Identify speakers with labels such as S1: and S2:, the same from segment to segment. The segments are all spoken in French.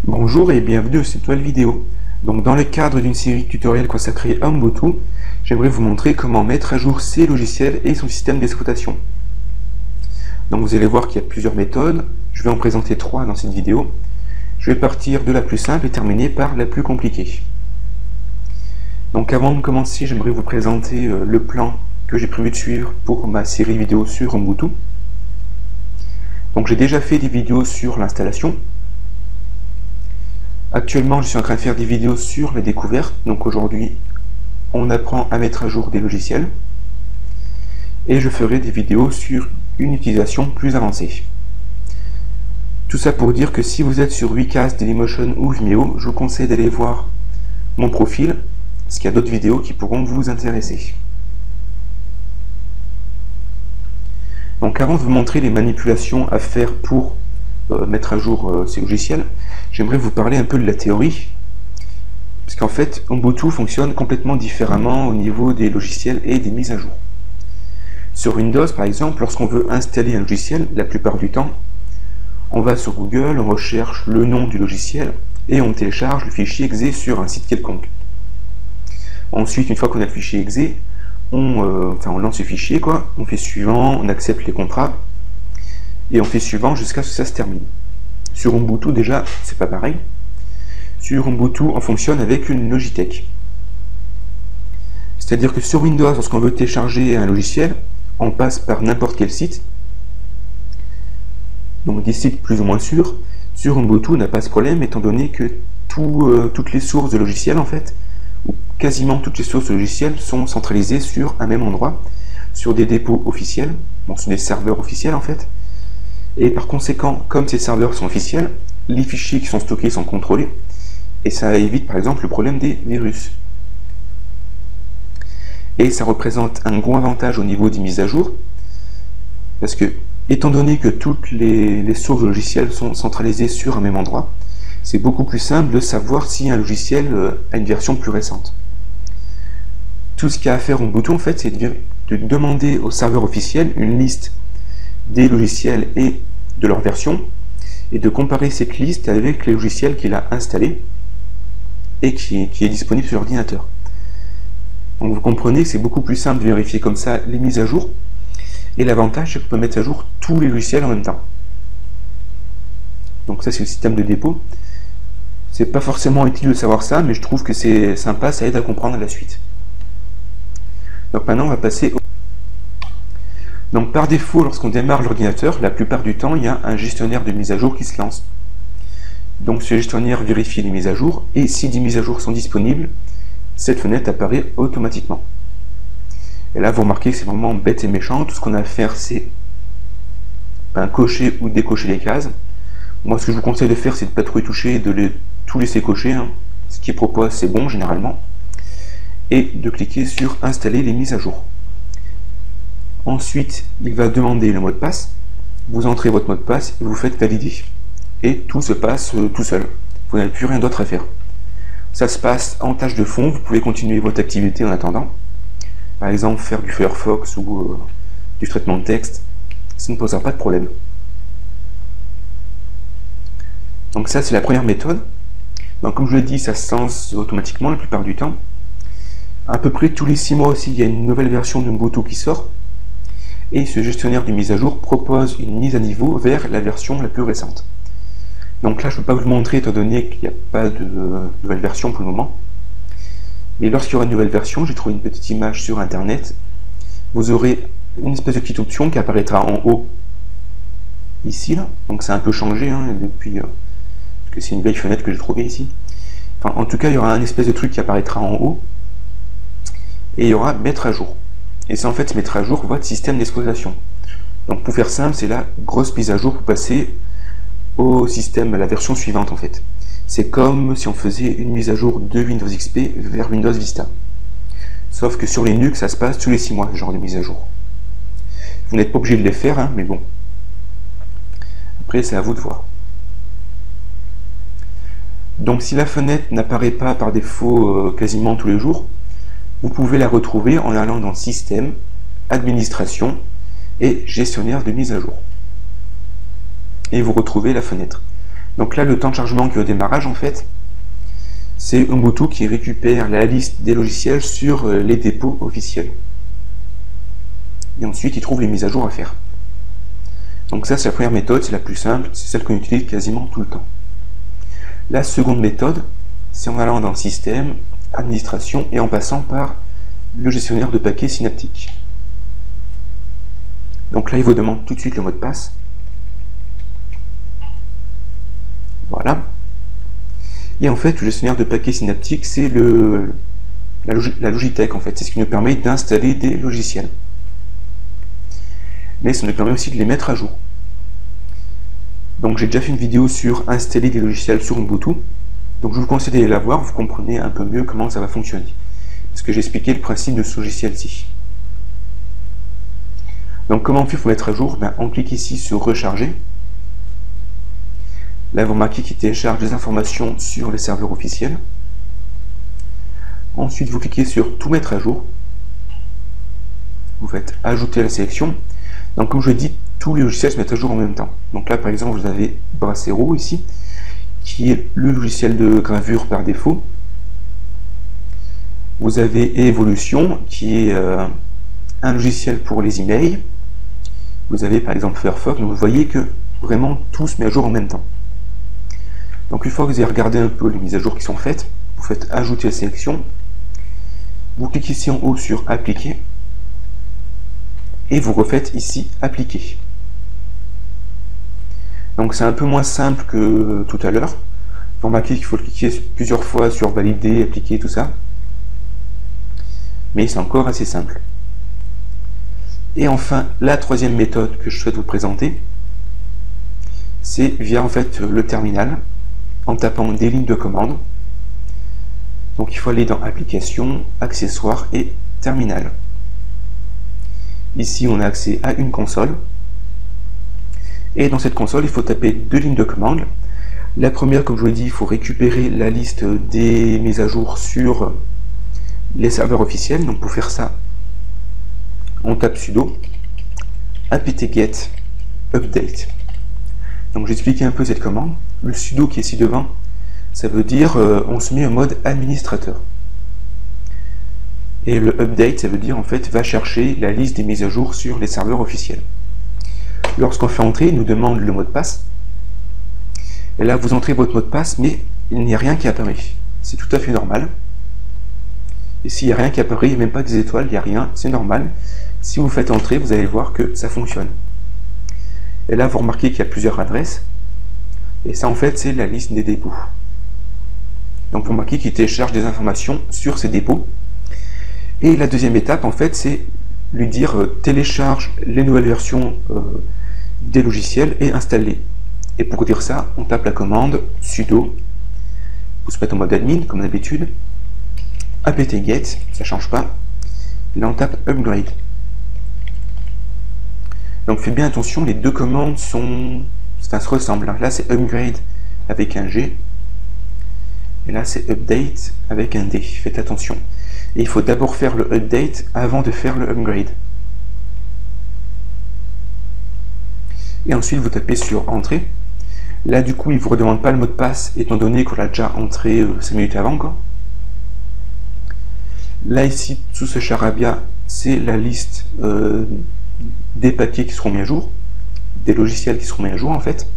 S1: Bonjour et bienvenue à cette nouvelle vidéo. Donc dans le cadre d'une série tutoriel consacrée à Ubuntu, j'aimerais vous montrer comment mettre à jour ses logiciels et son système d'exploitation. Donc vous allez voir qu'il y a plusieurs méthodes, je vais en présenter 3 dans cette vidéo. Je vais partir de la plus simple et terminer par la plus compliquée. Donc avant de commencer, j'aimerais vous présenter le plan que j'ai prévu de suivre pour ma série vidéo sur Ubuntu. Donc j'ai déjà fait des vidéos sur l'installation. Actuellement, je suis en train de faire des vidéos sur la découverte. Donc aujourd'hui, on apprend à mettre à jour des logiciels. Et je ferai des vidéos sur une utilisation plus avancée. Tout ça pour dire que si vous êtes sur Wecast, Dailymotion ou Vimeo, je vous conseille d'aller voir mon profil, parce qu'il y a d'autres vidéos qui pourront vous intéresser. Donc avant de vous montrer les manipulations à faire pour mettre à jour ces logiciels, j'aimerais vous parler un peu de la théorie, parce qu'en fait Ubuntu fonctionne complètement différemment au niveau des logiciels et des mises à jour. Sur Windows par exemple, lorsqu'on veut installer un logiciel, la plupart du temps, on va sur Google, on recherche le nom du logiciel et on télécharge le fichier exe sur un site quelconque. Ensuite, une fois qu'on a le fichier exe, on lance ce fichier, on fait suivant, on accepte les contrats, et on fait suivant jusqu'à ce que ça se termine. Sur Ubuntu, déjà, c'est pas pareil. Sur Ubuntu, on fonctionne avec une Logitech. C'est-à-dire que sur Windows, lorsqu'on veut télécharger un logiciel, on passe par n'importe quel site, donc des sites plus ou moins sûrs. Sur Ubuntu, on n'a pas ce problème, étant donné que toutes les sources de logiciels, en fait, ou quasiment toutes les sources de logiciels, sont centralisées sur un même endroit, sur des dépôts officiels, bon, sur des serveurs officiels en fait. Et par conséquent, comme ces serveurs sont officiels, les fichiers qui sont stockés sont contrôlés, et ça évite par exemple le problème des virus. Et ça représente un gros avantage au niveau des mises à jour, parce que, étant donné que toutes les sources de logiciels sont centralisées sur un même endroit, c'est beaucoup plus simple de savoir si un logiciel a une version plus récente. Tout ce qu'il y a à faire en Ubuntu, en fait, c'est de demander au serveur officiel une liste des logiciels et de leur version, et de comparer cette liste avec les logiciels qu'il a installés et qui est disponible sur l'ordinateur. Donc vous comprenez que c'est beaucoup plus simple de vérifier comme ça les mises à jour, et l'avantage c'est qu'on peut mettre à jour tous les logiciels en même temps. Donc ça c'est le système de dépôt. C'est pas forcément utile de savoir ça, mais je trouve que c'est sympa, ça aide à comprendre la suite. Donc maintenant on va passer au... Donc par défaut, lorsqu'on démarre l'ordinateur, la plupart du temps, il y a un gestionnaire de mise à jour qui se lance. Donc ce gestionnaire vérifie les mises à jour, et si des mises à jour sont disponibles, cette fenêtre apparaît automatiquement. Et là, vous remarquez que c'est vraiment bête et méchant. Tout ce qu'on a à faire, c'est cocher ou décocher les cases. Moi, ce que je vous conseille de faire, c'est de ne pas trop y toucher, de tout laisser cocher. Ce qu'il propose, c'est bon, généralement. Et de cliquer sur « Installer les mises à jour ». Ensuite, il va demander le mot de passe. Vous entrez votre mot de passe et vous faites valider. Et tout se passe tout seul. Vous n'avez plus rien d'autre à faire. Ça se passe en tâche de fond. Vous pouvez continuer votre activité en attendant. Par exemple, faire du Firefox ou du traitement de texte. Ça ne posera pas de problème. Donc ça, c'est la première méthode. Donc comme je l'ai dit, ça se lance automatiquement la plupart du temps. À peu près tous les 6 mois aussi, il y a une nouvelle version d'Ubuntu qui sort. Et ce gestionnaire de mise à jour propose une mise à niveau vers la version la plus récente. Donc là, je ne peux pas vous le montrer étant donné qu'il n'y a pas de nouvelle version pour le moment. Mais lorsqu'il y aura une nouvelle version, j'ai trouvé une petite image sur internet. Vous aurez une espèce de petite option qui apparaîtra en haut, ici, là. Donc c'est un peu changé depuis... parce que c'est une vieille fenêtre que j'ai trouvée ici. Enfin, en tout cas, il y aura un espèce de truc qui apparaîtra en haut. Et il y aura mettre à jour. Et c'est en fait mettre à jour votre système d'exploitation. Donc pour faire simple, c'est la grosse mise à jour pour passer au système, à la version suivante en fait. C'est comme si on faisait une mise à jour de Windows XP vers Windows Vista. Sauf que sur Linux, ça se passe tous les 6 mois, ce genre de mise à jour. Vous n'êtes pas obligé de les faire, mais bon. Après, c'est à vous de voir. Donc si la fenêtre n'apparaît pas par défaut quasiment tous les jours, vous pouvez la retrouver en allant dans Système, Administration et Gestionnaire de mise à jour. Et vous retrouvez la fenêtre. Donc là, le temps de chargement qui est au démarrage, en fait, c'est Ubuntu qui récupère la liste des logiciels sur les dépôts officiels. Et ensuite, il trouve les mises à jour à faire. Donc ça, c'est la première méthode, c'est la plus simple, c'est celle qu'on utilise quasiment tout le temps. La seconde méthode, c'est en allant dans Système, Administration et en passant par le gestionnaire de paquets synaptique. Donc là, il vous demande tout de suite le mot de passe. Voilà. Et en fait, le gestionnaire de paquets synaptique, c'est la Logitech, en fait. C'est ce qui nous permet d'installer des logiciels. Mais ça nous permet aussi de les mettre à jour. Donc j'ai déjà fait une vidéo sur installer des logiciels sur Ubuntu. Donc je vous conseille d'aller la voir, vous comprenez un peu mieux comment ça va fonctionner. Parce que j'ai expliqué le principe de ce logiciel-ci. Donc comment on fait pour mettre à jour? On clique ici sur Recharger. Là vous remarquez qu'il télécharge des informations sur les serveurs officiels. Ensuite vous cliquez sur Tout mettre à jour. Vous faites Ajouter à la sélection. Donc comme je l'ai dit, tous les logiciels se mettent à jour en même temps. Donc là par exemple vous avez Brasero ici, qui est le logiciel de gravure par défaut. Vous avez Evolution, qui est un logiciel pour les emails. Vous avez par exemple Firefox, donc vous voyez que vraiment tout se met à jour en même temps. Donc une fois que vous avez regardé un peu les mises à jour qui sont faites, vous faites Ajouter à la sélection. Vous cliquez ici en haut sur Appliquer. Et vous refaites ici Appliquer. Donc c'est un peu moins simple que tout à l'heure. Vous remarquez qu'il faut cliquer plusieurs fois sur Valider, Appliquer, tout ça. Mais c'est encore assez simple. Et enfin, la troisième méthode que je souhaite vous présenter, c'est via en fait le terminal, en tapant des lignes de commande. Donc il faut aller dans Applications, Accessoires et Terminal. Ici, on a accès à une console. Et dans cette console, il faut taper deux lignes de commande. La première, comme je vous l'ai dit, il faut récupérer la liste des mises à jour sur les serveurs officiels. Donc pour faire ça, on tape sudo apt-get update. Donc j'ai expliqué un peu cette commande. Le sudo qui est ici devant, ça veut dire on se met en mode administrateur. Et le update, ça veut dire en fait va chercher la liste des mises à jour sur les serveurs officiels. Lorsqu'on fait entrer, il nous demande le mot de passe. Et là, vous entrez votre mot de passe, mais il n'y a rien qui apparaît. C'est tout à fait normal. Et s'il n'y a rien qui apparaît, il n'y a même pas des étoiles, il n'y a rien, c'est normal. Si vous faites entrer, vous allez voir que ça fonctionne. Et là, vous remarquez qu'il y a plusieurs adresses. Et ça, en fait, c'est la liste des dépôts. Donc, vous remarquez qu'il télécharge des informations sur ces dépôts. Et la deuxième étape, en fait, c'est lui dire télécharge les nouvelles versions des logiciels et installe-les. Et pour dire ça, on tape la commande sudo, vous se mettez en mode admin, comme d'habitude, apt-get, ça change pas. Là, on tape upgrade. Donc, faites bien attention, les deux commandes se ressemblent. Là, c'est upgrade avec un G. Et là, c'est update avec un D. Faites attention. Et il faut d'abord faire le update avant de faire le upgrade. Et ensuite, vous tapez sur Entrée. Là, du coup, il ne vous redemande pas le mot de passe, étant donné qu'on l'a déjà entré 5 minutes avant, quoi. Là, ici, sous ce charabia, c'est la liste des paquets qui seront mis à jour, des logiciels qui seront mis à jour, en fait.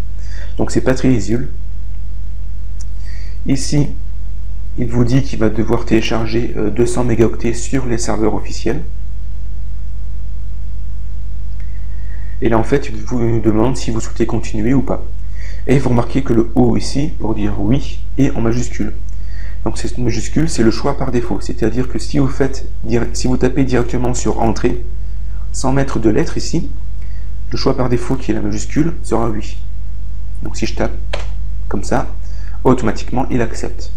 S1: Donc, c'est pas très lisible. Ici, il vous dit qu'il va devoir télécharger 200 mégaoctets sur les serveurs officiels. Et là, en fait, il vous demande si vous souhaitez continuer ou pas. Et vous remarquez que le O ici, pour dire oui, est en majuscule. Donc, cette majuscule, c'est le choix par défaut. C'est-à-dire que si vous tapez directement sur Entrée, sans mettre de lettres ici, le choix par défaut qui est la majuscule sera oui. Donc, si je tape comme ça, automatiquement, il accepte.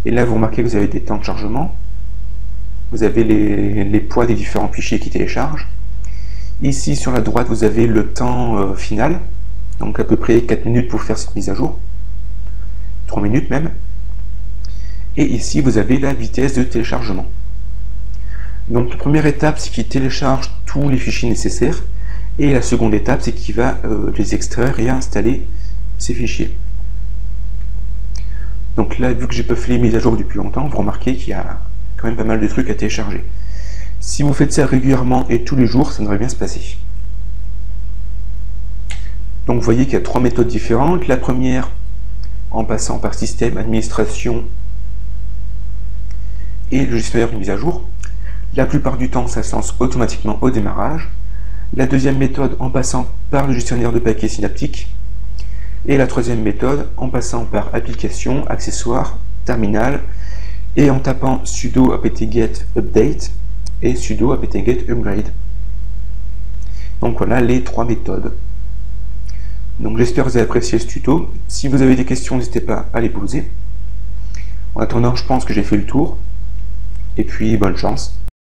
S1: Et là, vous remarquez que vous avez des temps de chargement. Vous avez les poids des différents fichiers qui téléchargent. Ici, sur la droite, vous avez le temps final. Donc, à peu près 4 minutes pour faire cette mise à jour. 3 minutes même. Et ici, vous avez la vitesse de téléchargement. Donc, la première étape, c'est qu'il télécharge tous les fichiers nécessaires. Et la seconde étape, c'est qu'il va les extraire et installer ces fichiers. Donc là, vu que j'ai pas fait les mises à jour depuis longtemps, vous remarquez qu'il y a quand même pas mal de trucs à télécharger. Si vous faites ça régulièrement et tous les jours, ça devrait bien se passer. Donc vous voyez qu'il y a 3 méthodes différentes. La première, en passant par système, administration et le gestionnaire de mise à jour. La plupart du temps, ça se lance automatiquement au démarrage. La deuxième méthode, en passant par le gestionnaire de paquets synaptique. Et la troisième méthode, en passant par application, accessoires, terminal, et en tapant sudo apt-get update et sudo apt-get upgrade. Donc voilà les 3 méthodes. Donc j'espère que vous avez apprécié ce tuto. Si vous avez des questions, n'hésitez pas à les poser. En attendant, je pense que j'ai fait le tour. Et puis, bonne chance.